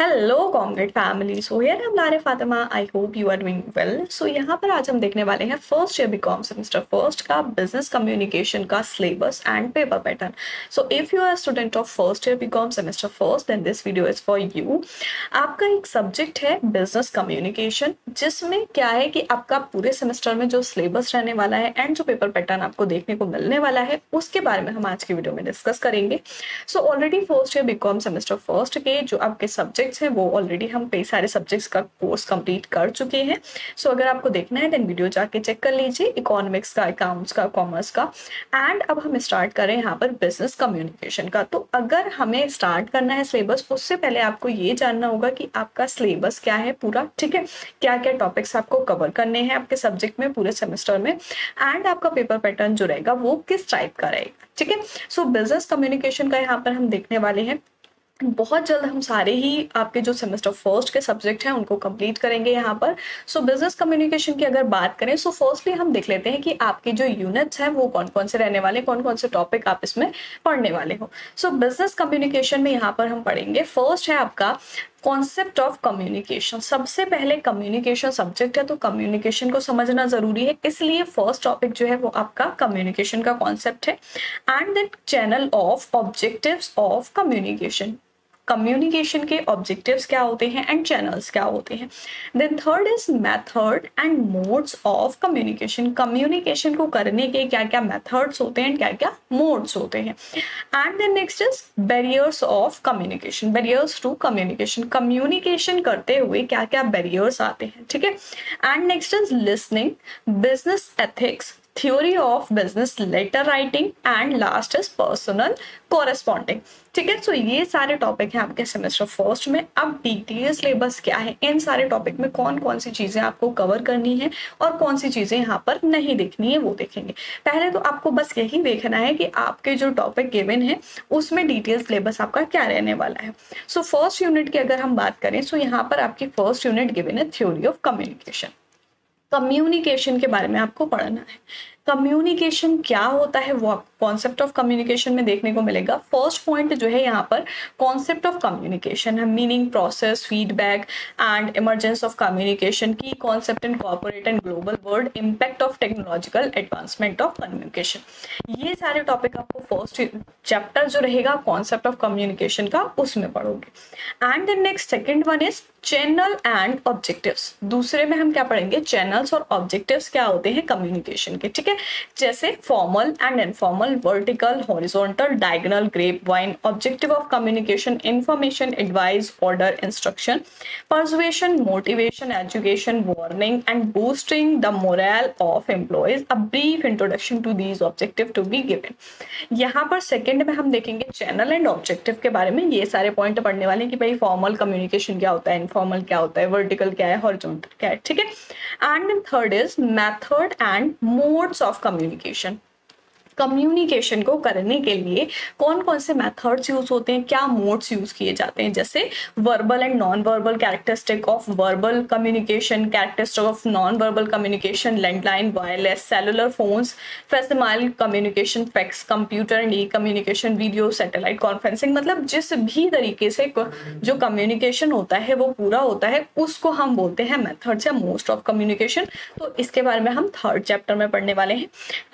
Hello comrade family. So here I'm Lare Fatima. I hope you are doing well. So यहाँ पर आज हम देखने वाले हैं first year BCom semester first का बिजनेस कम्युनिकेशन का syllabus and paper pattern. So if you are student of first year BCom semester first then this video is for you. आपका एक सब्जेक्ट है बिजनेस कम्युनिकेशन, जिसमें क्या है कि आपका पूरे सेमेस्टर में जो सिलेबस रहने वाला है एंड जो पेपर पैटर्न आपको देखने को मिलने वाला है उसके बारे में हम आज की वीडियो में डिस्कस करेंगे। So already first year BCom semester first के जो आपके सब्जेक्ट्स हैं वो ऑलरेडी हम कई सारे सब्जेक्ट्स का कोर्स कंप्लीट कर चुके हैं। सो अगर आपको देखना है देन वीडियो जाके चेक कर लीजिए, इकोनॉमिक्स का, अकाउंट्स का, कॉमर्स का। एंड अब हम स्टार्ट करें यहाँ पर बिजनेस कम्युनिकेशन का। तो अगर हमें स्टार्ट करना है सिलेबस, उससे पहले आपको ये जानना होगा कि आपका सिलेबस क्या है पूरा, ठीक है, क्या क्या टॉपिक्स आपको कवर करने हैं आपके सब्जेक्ट में पूरे सेमेस्टर में, एंड आपका पेपर पैटर्न जो रहेगा वो किस टाइप का रहेगा, ठीक है। सो बिजनेस कम्युनिकेशन का यहाँ पर हम देखने वाले हैं। बहुत जल्द हम सारे ही आपके जो सेमेस्टर फर्स्ट के सब्जेक्ट हैं उनको कंप्लीट करेंगे यहाँ पर। सो बिजनेस कम्युनिकेशन की अगर बात करें, सो फर्स्टली हम देख लेते हैं कि आपके जो यूनिट्स हैं वो कौन कौन से रहने वाले, कौन कौन से टॉपिक आप इसमें पढ़ने वाले हो। सो बिजनेस कम्युनिकेशन में यहाँ पर हम पढ़ेंगे, फर्स्ट है आपका कॉन्सेप्ट ऑफ कम्युनिकेशन। सबसे पहले कम्युनिकेशन सब्जेक्ट है तो कम्युनिकेशन को समझना जरूरी है, इसलिए फर्स्ट टॉपिक जो है वो आपका कम्युनिकेशन का कॉन्सेप्ट है। And then channel of objectives of communication, communication के ऑब्जेक्टिव्स क्या होते हैं एंड चैनल्स क्या होते हैं। Then third is method and modes of communication, communication को करने के क्या क्या मेथड्स होते हैं, क्या क्या मोड्स होते हैं। And then next is barriers of communication, barriers to communication, communication करते हुए क्या क्या बैरियर्स आते हैं, ठीक है। And next is listening, business ethics, theory of business letter writing, and last is personal corresponding, ठीक है। सो ये सारे टॉपिक हैं आपके सेमेस्टर फर्स्ट में। अब डिटेल सिलेबस क्या है, इन सारे टॉपिक में कौन कौन सी चीजें आपको कवर करनी है और कौन सी चीजें यहाँ पर नहीं देखनी है वो देखेंगे। पहले तो आपको बस यही देखना है कि आपके जो टॉपिक गिवन है उसमें डिटेल सिलेबस आपका क्या रहने वाला है। सो फर्स्ट यूनिट की अगर हम बात करें, सो यहाँ पर आपकी फर्स्ट यूनिट गिवन है थ्योरी ऑफ कम्युनिकेशन। कम्युनिकेशन के बारे में आपको पढ़ना है। कम्युनिकेशन क्या होता है वो कॉन्सेप्ट ऑफ कम्युनिकेशन में देखने को मिलेगा। फर्स्ट पॉइंट जो है यहाँ पर कॉन्सेप्ट ऑफ कम्युनिकेशन है, meaning, process, feedback and emergence of communication, की concept in corporate and global world, impact of technological advancement of communication. ये सारे टॉपिक आपको फर्स्ट चैप्टर जो रहेगा कॉन्सेप्ट ऑफ कम्युनिकेशन का उसमें पढ़ोगे। And then next second one is channel and objectives. दूसरे में हम क्या पढ़ेंगे, चैनल्स और ऑब्जेक्टिव्स क्या होते हैं कम्युनिकेशन के, ठीक है। जैसे formal and informal, vertical, horizontal, diagonal, grapevine, objective of communication, information, advice, order, instruction, persuasion, motivation, education, warning and boosting the moral of employees. A brief introduction to these objective to be given. यहाँ पर second में हम देखेंगे channel and objective के बारे में। ये सारे पॉइंट पढ़ने वाले हैं कि भाई फॉर्मल कम्युनिकेशन क्या होता है, इनफॉर्मल क्या होता है, वर्टिकल क्या है, हॉरिजॉन्टल क्या है, ठीक है। And third is method and modes of communication, communication को करने के लिए कौन कौन से मेथड्स यूज होते हैं, क्या मोड्स यूज किए जाते हैं। जैसे verbal and non verbal characteristic of verbal communication, characteristic of non verbal communication, landline, wireless, cellular phones, facsimile communication, fax, computer and e communication, video, satellite conferencing. मतलब जिस भी तरीके से जो कम्युनिकेशन होता है वो पूरा होता है उसको हम बोलते हैं मेथड्स या मोड्स ऑफ कम्युनिकेशन। तो इसके बारे में हम थर्ड चैप्टर में पढ़ने वाले हैं।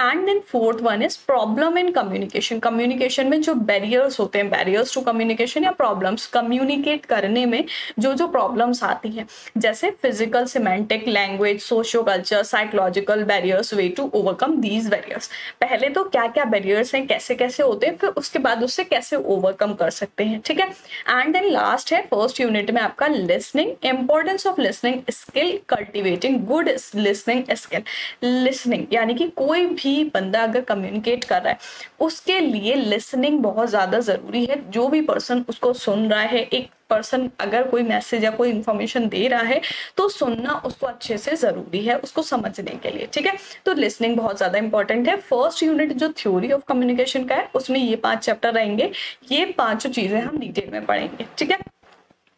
And then fourth one problem in communication, communication में जो बैरियर्स होते हैं, बैरियर्स टू कम्युनिकेशन या प्रॉब्लम्स, कम्युनिकेट करने में जो जो प्रॉब्लम्स आती हैं, जैसे physical, semantic, language, socio culture, psychological barriers, way to overcome these barriers. पहले तो क्या क्या बैरियर्स हैं, कैसे कैसे होते हैं, फिर उसके बाद उससे कैसे ओवरकम कर सकते हैं, ठीक है। एंड देन लास्ट है फर्स्ट यूनिट में आपका listening, importance of listening skill, cultivating good listening skill. Listening यानी कि कोई भी बंदा अगर कम्युनिकेट कर रहा है उसके लिए लिसनिंग बहुत ज्यादा जरूरी है। जो भी पर्सन उसको सुन रहा है, एक पर्सन अगर कोई मैसेज या कोई इंफॉर्मेशन दे रहा है तो सुनना उसको अच्छे से जरूरी है उसको समझने के लिए, ठीक है। तो लिसनिंग बहुत ज्यादा इंपॉर्टेंट है। फर्स्ट यूनिट जो थ्योरी ऑफ कम्युनिकेशन का है उसमें ये 5 चैप्टर रहेंगे, ये 5 चीजें हम डिटेल में पढ़ेंगे, ठीक है।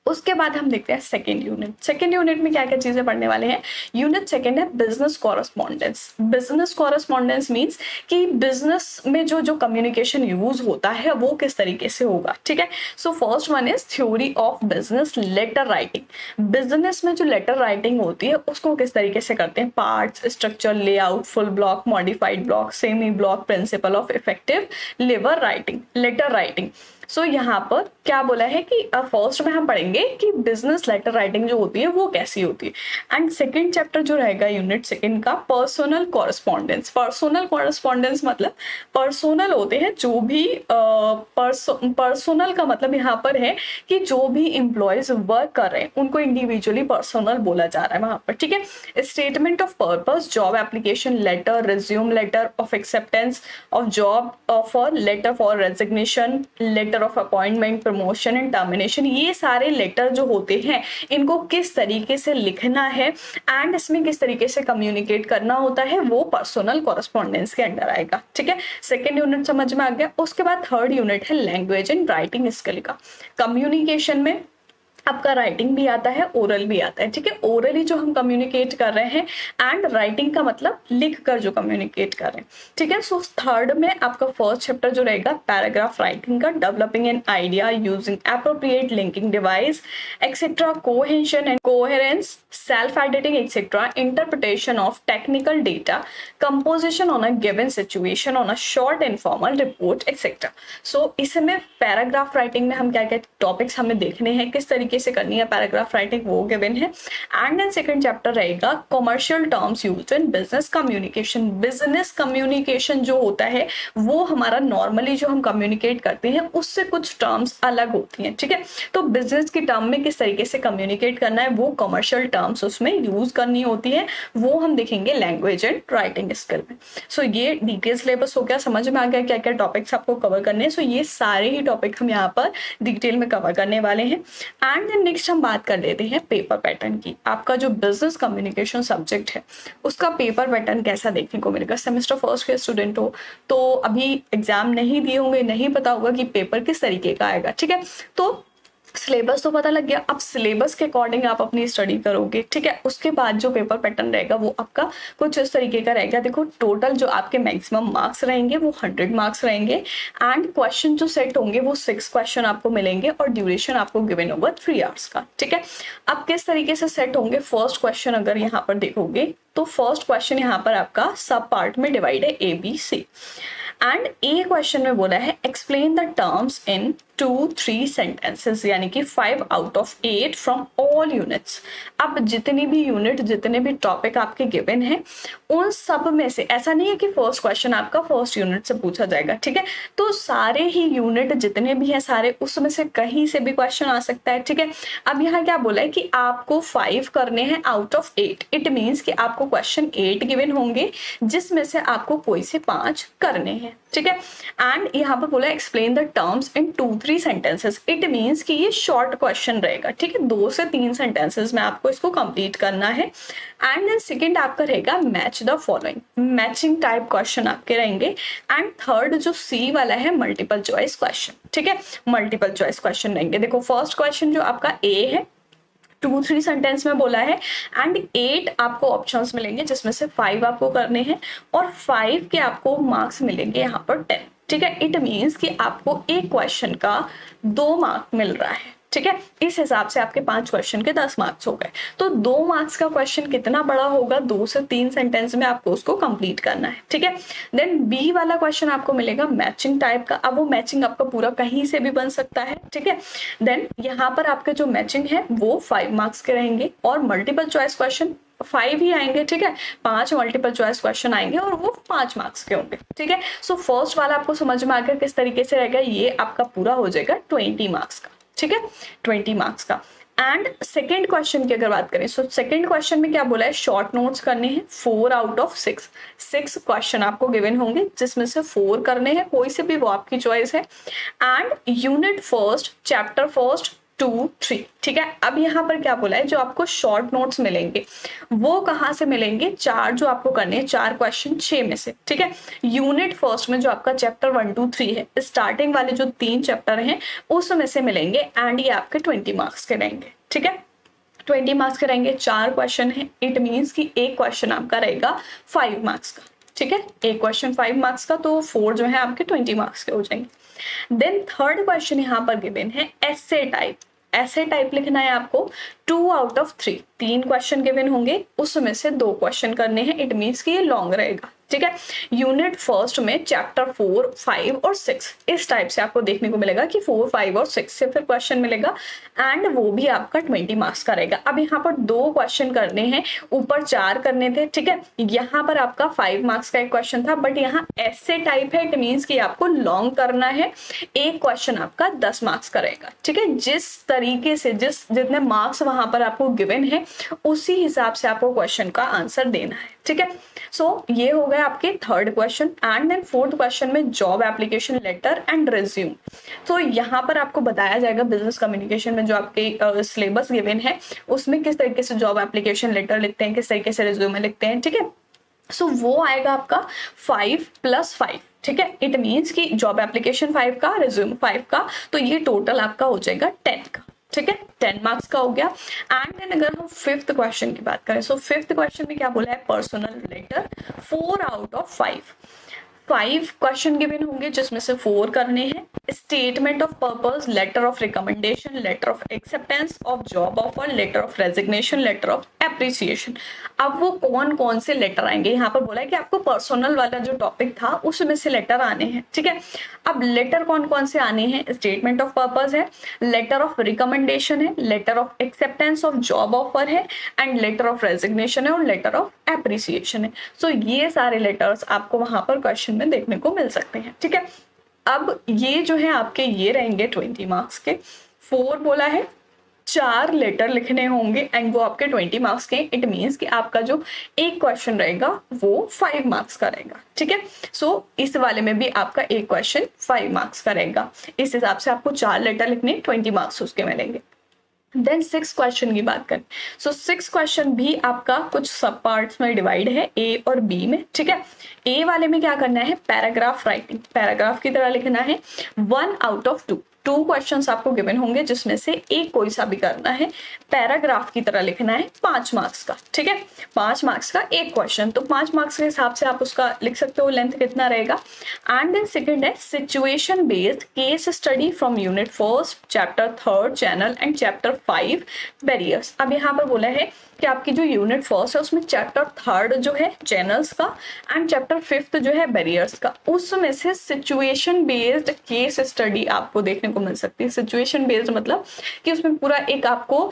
उसके बाद हम देखते हैं सेकेंड यूनिट। सेकेंड यूनिट में क्या क्या चीजें पढ़ने वाले हैं। यूनिट सेकेंड है business correspondence. Business correspondence means कि बिजनेस में जो जो कम्युनिकेशन यूज होता है वो किस तरीके से होगा, ठीक है। So first one is theory of business letter writing. Business में जो लेटर राइटिंग होती है उसको किस तरीके से करते हैं, parts, structure, layout, full block, modified block, semi block, principle of effective letter writing. So यहाँ पर क्या बोला है कि फर्स्ट में हम पढ़ेंगे कि बिजनेस लेटर राइटिंग जो होती है वो कैसी होती है। एंड सेकंड चैप्टर जो रहेगा यूनिट सेकंड का पर्सनल कॉरेस्पॉन्डेंस। पर्सनल कॉरेस्पॉन्डेंस मतलब पर्सनल होते हैं जो भी पर्सनल का मतलब यहाँ पर है कि जो भी एम्प्लॉयज वर्क कर रहे हैं उनको इंडिविजुअली पर्सनल बोला जा रहा है वहां पर, ठीक है। Statement of purpose, job application letter, resume letter of acceptance of job offer, letter for resignation, letter of appointment, promotion and termination, ये सारे लेटर जो होते हैं इनको किस तरीके से लिखना है एंड इसमें किस तरीके से कम्युनिकेट करना होता है वो पर्सनल कॉरेस्पॉन्डेंस के अंडर आएगा, ठीक है। सेकेंड यूनिट समझ में आ गया। उसके बाद थर्ड यूनिट है लैंग्वेज एंड राइटिंग स्किल का। कम्युनिकेशन में आपका राइटिंग भी आता है, ओरल भी आता है, ठीक है। ओरली जो हम कम्युनिकेट कर रहे हैं एंड राइटिंग का मतलब लिख कर जो कम्युनिकेट कर रहे हैं, ठीक है। सो थर्ड में आपका फर्स्ट चैप्टर जो रहेगा पैराग्राफ राइटिंग का, developing an idea using appropriate linking device etcetera, cohesion and coherence, self editing etcetera, interpretation of technical data, composition on a given situation on a short informal report etcetera. So इसमें paragraph writing में हम क्या क्या topics हमें देखने हैं, किस तरीके से करनी है पैराग्राफ राइटिंग वो गिवन है। एंड देन सेकंड चैप्टर रहेगा commercial terms used in business communication. Business communication जो होता है वो हमारा नॉर्मली जो हम कम्युनिकेट करते हैं उससे कुछ टर्म्स अलग होती हैं, ठीक है। तो बिजनेस की टर्म में किस तरीके से कम्युनिकेट करना है वो कमर्शियल टर्म्स उसमें यूज करनी होती है, वो हम देखेंगे लैंग्वेज एंड राइटिंग स्किल में। सो ये डिटेल सिलेबस हो गया, समझ में आ गया क्या क्या टॉपिक्स आपको कवर करने हैं। सो ये सारे ही टॉपिक हम यहाँ पर डिटेल में कवर करने वाले हैं। एंड देन नेक्स्ट हम बात कर लेते हैं पेपर पैटर्न की। आपका जो बिजनेस कम्युनिकेशन सब्जेक्ट है उसका पेपर पैटर्न कैसा देखने को मिलेगा। सेमेस्टर फर्स्ट के स्टूडेंट हो तो अभी एग्जाम नहीं दिए होंगे, नहीं पता होगा कि पेपर किस तरीके का आएगा, ठीक है। तो सिलेबस तो पता लग गया, अब सिलेबस के अकॉर्डिंग आप अपनी स्टडी करोगे, ठीक है। उसके बाद जो पेपर पैटर्न रहेगा वो आपका कुछ इस तरीके का रहेगा। देखो टोटल जो आपके मैक्सिमम मार्क्स रहेंगे वो 100 मार्क्स रहेंगे एंड क्वेश्चन जो सेट होंगे वो 6 क्वेश्चन आपको मिलेंगे और ड्यूरेशन आपको गिवन होगा 3 आवर्स का, ठीक है। अब किस तरीके से सेट होंगे, फर्स्ट क्वेश्चन अगर यहाँ पर देखोगे तो फर्स्ट क्वेश्चन यहाँ पर आपका सब पार्ट में डिवाइड है ABC एंड ए क्वेश्चन में बोला है explain the terms in 2-3 sentences, यानी कि 5 out of 8 from all units. अब जितनी भी यूनिट, जितने भी टॉपिक आपके गिवन हैं उन सब में से, ऐसा नहीं है कि फर्स्ट क्वेश्चन आपका फर्स्ट यूनिट से पूछा जाएगा, ठीक है। तो सारे ही यूनिट जितने भी हैं सारे, उसमें से कहीं से भी क्वेश्चन आ सकता है, ठीक है। अब यहाँ क्या बोला है कि आपको 5 करने हैं आउट ऑफ 8। इट मीन्स कि आपको क्वेश्चन 8 गिवन होंगे जिसमें से आपको कोई से 5 करने हैं, ठीक है। एंड यहाँ पर बोला explain the terms in 2-3 sentences. It means कि ये शॉर्ट क्वेश्चन रहेगा, ठीक है। 2 से 3 सेंटेंसेस में आपको इसको कंप्लीट करना है। एंड देन सेकंड आपका रहेगा match the following, matching type question आपके रहेंगे। एंड थर्ड जो सी वाला है मल्टीपल चॉइस क्वेश्चन, ठीक है। मल्टीपल चॉइस क्वेश्चन रहेंगे। देखो फर्स्ट क्वेश्चन जो आपका ए है 2-3 सेंटेंस में बोला है एंड 8 आपको ऑप्शंस मिलेंगे जिसमें से 5 आपको करने हैं और 5 के आपको मार्क्स मिलेंगे यहाँ पर 10, ठीक है। इट मीन्स कि आपको एक क्वेश्चन का 2 मार्क मिल रहा है, ठीक है। इस हिसाब से आपके 5 क्वेश्चन के 10 मार्क्स हो गए। तो 2 मार्क्स का क्वेश्चन कितना बड़ा होगा, 2 से 3 सेंटेंस में आपको उसको कंप्लीट करना है, ठीक है। देन बी वाला क्वेश्चन आपको मिलेगा मैचिंग टाइप का। अब वो मैचिंग आपका पूरा कहीं से भी बन सकता है, ठीक है। देन यहाँ पर आपके जो मैचिंग है वो 5 मार्क्स के रहेंगे और मल्टीपल चॉइस क्वेश्चन 5 ही आएंगे, ठीक है। 5 मल्टीपल चॉइस क्वेश्चन आएंगे और वो 5 मार्क्स के होंगे, ठीक है। सो फर्स्ट वाला आपको समझ में आकर किस तरीके से रहेगा, ये आपका पूरा हो जाएगा 20 मार्क्स का, ठीक है, 20 मार्क्स का। एंड सेकेंड क्वेश्चन की अगर बात करें, सो सेकेंड क्वेश्चन में क्या बोला है, शॉर्ट नोट्स करने हैं 4 आउट ऑफ 6 क्वेश्चन आपको गिवन होंगे जिसमें से 4 करने हैं, कोई से भी वो आपकी चॉइस है। And unit first, chapter first, 2, 3। ठीक है, अब यहाँ पर क्या बोला है, जो आपको शॉर्ट नोट्स मिलेंगे वो कहाँ से मिलेंगे, 4 जो आपको करने हैं, 4 क्वेश्चन 6 में से। ठीक है, यूनिट फर्स्ट में जो आपका चैप्टर 1, 2, 3 है, स्टार्टिंग वाले जो 3 चैप्टर हैं उसमें से मिलेंगे एंड ये आपके 20 मार्क्स के रहेंगे। ठीक है, 20 मार्क्स के रहेंगे, 4 क्वेश्चन है, इट मीन्स कि एक क्वेश्चन आपका रहेगा 5 मार्क्स का। ठीक है, एक क्वेश्चन 5 मार्क्स का, तो 4 जो है आपके 20 मार्क्स के हो जाएंगे। देन थर्ड क्वेश्चन यहाँ पर गिवन है ऐसे टाइप। ऐसे टाइप लिखना है आपको 2 आउट ऑफ 3, 3 क्वेश्चन गिवन होंगे, उसमें से 2 क्वेश्चन करने हैं, इट मीन्स कि ये लॉन्ग रहेगा। ठीक है, यूनिट फर्स्ट में चैप्टर 4, 5 और 6 इस टाइप से आपको देखने को मिलेगा कि 4, 5 और 6 से फिर क्वेश्चन मिलेगा एंड वो भी आपका 20 मार्क्स का रहेगा। अब यहाँ पर 2 क्वेश्चन करने हैं, ऊपर 4 करने थे। ठीक है, यहाँ पर आपका 5 मार्क्स का एक क्वेश्चन था, बट यहाँ ऐसे टाइप है, इट मीन्स कि आपको लॉन्ग करना है, एक क्वेश्चन आपका 10 मार्क्स का रहेगा। ठीक है, जिस तरीके से जितने मार्क्स वहां पर आपको गिवन है उसी हिसाब से आपको क्वेश्चन का आंसर देना है। ठीक है, सो ये हो गया आपके third question. And then fourth question में job application letter and resume. तो यहाँ पर आपको बताया जाएगा बिजनेस कम्युनिकेशन में जो आपके सिलेबस गिवन है उसमें किस तरीके से जॉब एप्लीकेशन लेटर लिखते हैं, किस तरीके से रिज्यूम लिखते हैं। ठीक है, सो वो आएगा आपका 5 + 5। ठीक है, इट मीन्स कि जॉब एप्लीकेशन 5 का, रिज्यूम 5 का, तो ये टोटल आपका हो जाएगा 10 का। ठीक है, 10 मार्क्स का हो गया। एंड देन अगर हम फिफ्थ क्वेश्चन की बात करें, सो फिफ्थ क्वेश्चन में क्या बोला है, personal letter 4 out of 5। 5 question given होंगे जिसमें से 4 करने हैं। Statement of purpose, letter of recommendation, letter of acceptance of job offer, letter of resignation, letter of appreciation. अब वो कौन कौन से लेटर आएंगे, यहाँ पर बोला है कि आपको पर्सनल वाला जो टॉपिक था उसमें से लेटर आने हैं। ठीक है, अब लेटर कौन कौन से आने हैं, स्टेटमेंट ऑफ पर्पस है, लेटर ऑफ रिकमेंडेशन है, letter of acceptance of job offer है एंड लेटर ऑफ रेजिग्नेशन है और लेटर ऑफ एप्रिसिएशन है। सो ये सारे लेटर्स आपको वहां पर क्वेश्चन में देखने को मिल सकते हैं। ठीक है, अब ये जो है आपके ये रहेंगे 20 मार्क्स के। 4 बोला है, 4 लेटर लिखने होंगे एंड वो आपके 20 मार्क्स के। इट मीन्स कि आपका जो एक क्वेश्चन रहेगा वो 5 मार्क्स का रहेगा। ठीक है, सो इस वाले में भी आपका एक क्वेश्चन 5 मार्क्स का रहेगा। इस हिसाब से आपको 4 लेटर लिखने, 20 मार्क्स उसके मिलेंगे। देन 6 क्वेश्चन की बात करें, सो 6 क्वेश्चन भी आपका कुछ सब पार्ट्स में डिवाइड है, ए और बी में। ठीक है, ए वाले में क्या करना है, पैराग्राफ राइटिंग, पैराग्राफ की तरह लिखना है। 1 आउट ऑफ 2 क्वेश्चंस आपको गिवन होंगे जिसमें से एक कोई सा भी करना है, पैराग्राफ की तरह लिखना है, 5 मार्क्स का। ठीक है, 5 मार्क्स का एक क्वेश्चन, तो 5 मार्क्स के हिसाब से आप उसका लिख सकते हो लेंथ कितना रहेगा। एंड देन सेकंड है situation based case study from unit first, chapter 3 channel and chapter 5 barriers. अब यहाँ पर बोला है कि आपकी जो यूनिट फर्स्ट है उसमें चैप्टर 3 जो है चैनल्स का एंड चैप्टर 5 जो है बैरियर्स का, उसमें से सिचुएशन बेस्ड केस स्टडी आपको देखने को मिल सकती है। सिचुएशन बेस्ड मतलब कि उसमें पूरा एक आपको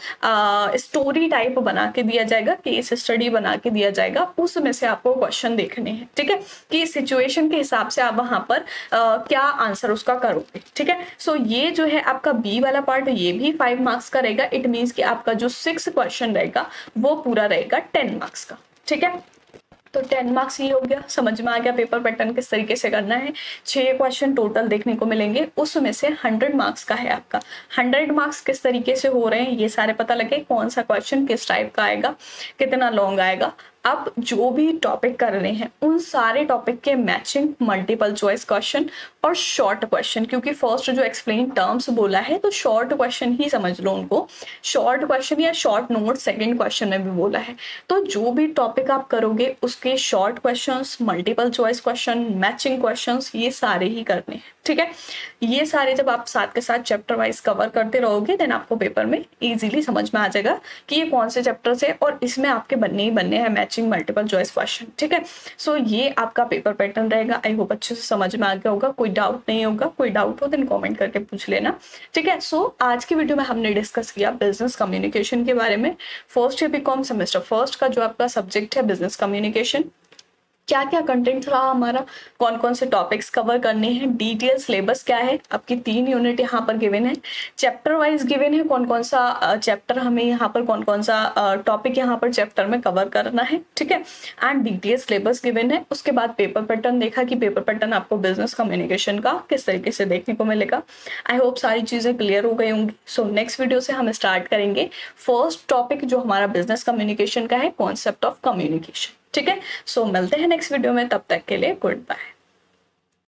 स्टोरी टाइप बना के दिया जाएगा, केस स्टडी बना के दिया जाएगा, उसमें से आपको क्वेश्चन देखने हैं। ठीक है, कि सिचुएशन के हिसाब से आप वहां पर क्या आंसर उसका करोगे। ठीक है, सो ये जो है आपका बी वाला पार्ट, ये भी 5 मार्क्स का रहेगा। इट मीन्स कि आपका जो 6 क्वेश्चन रहेगा वो पूरा रहेगा 10 मार्क्स का। ठीक है, तो 10 मार्क्स ये हो गया, समझ में आ गया पेपर पैटर्न किस तरीके से करना है। 6 क्वेश्चन टोटल देखने को मिलेंगे, उसमें से 100 मार्क्स का है आपका। 100 मार्क्स किस तरीके से हो रहे हैं ये सारे पता लगे, कौन सा क्वेश्चन किस टाइप का आएगा, कितना लॉन्ग आएगा। अब जो भी टॉपिक कर रहे हैं उन सारे टॉपिक के मैचिंग मल्टीपल चॉइस क्वेश्चन और शॉर्ट क्वेश्चन, क्योंकि फर्स्ट जो एक्सप्लेन टर्म्स बोला है तो शॉर्ट क्वेश्चन ही समझ लो उनको, शॉर्ट क्वेश्चन या शॉर्ट नोट सेकंड क्वेश्चन में भी बोला है। तो जो भी टॉपिक आप करोगे उसके short questions, multiple choice question, matching questions, ये सारे ही करने हैं। ठीक है, ये सारे जब आप साथ के साथ चैप्टर वाइज कवर करते रहोगे देन आपको पेपर में इजीली समझ में आ जाएगा कि ये कौन से चैप्टर से, और इसमें आपके बनने ही बनने हैं मैचिंग मल्टीपल चॉइस क्वेश्चन। ठीक है, सो ये आपका पेपर पैटर्न रहेगा। आई होप अच्छे से समझ में आ गया होगा, कोई डाउट नहीं होगा। कोई डाउट हो देन कमेंट करके पूछ लेना। ठीक है, सो आज की वीडियो में हमने डिस्कस किया बिजनेस कम्युनिकेशन के बारे में। First year BCom semester first का जो आपका सब्जेक्ट है बिजनेस कम्युनिकेशन, क्या क्या कंटेंट रहा हमारा, कौन कौन से टॉपिक्स कवर करने हैं, डिटेल सिलेबस क्या है, आपकी 3 यूनिट यहाँ पर गिवन है, चैप्टर वाइज गिवन है कौन कौन सा चैप्टर हमें यहाँ पर कौन कौन सा टॉपिक यहाँ पर चैप्टर में कवर करना है, ठीक है, एंड डिटेल सिलेबस गिवन है। उसके बाद पेपर पैटर्न देखा कि पेपर पैटर्न आपको बिजनेस कम्युनिकेशन का किस तरीके से देखने को मिलेगा। आई होप सारी चीज़ें क्लियर हो गई होंगी। सो नेक्स्ट वीडियो से हम स्टार्ट करेंगे फर्स्ट टॉपिक जो हमारा बिजनेस कम्युनिकेशन का है, कॉन्सेप्ट ऑफ कम्युनिकेशन, ठीक है। सो मिलते हैं नेक्स्ट वीडियो में, तब तक के लिए गुड बाय।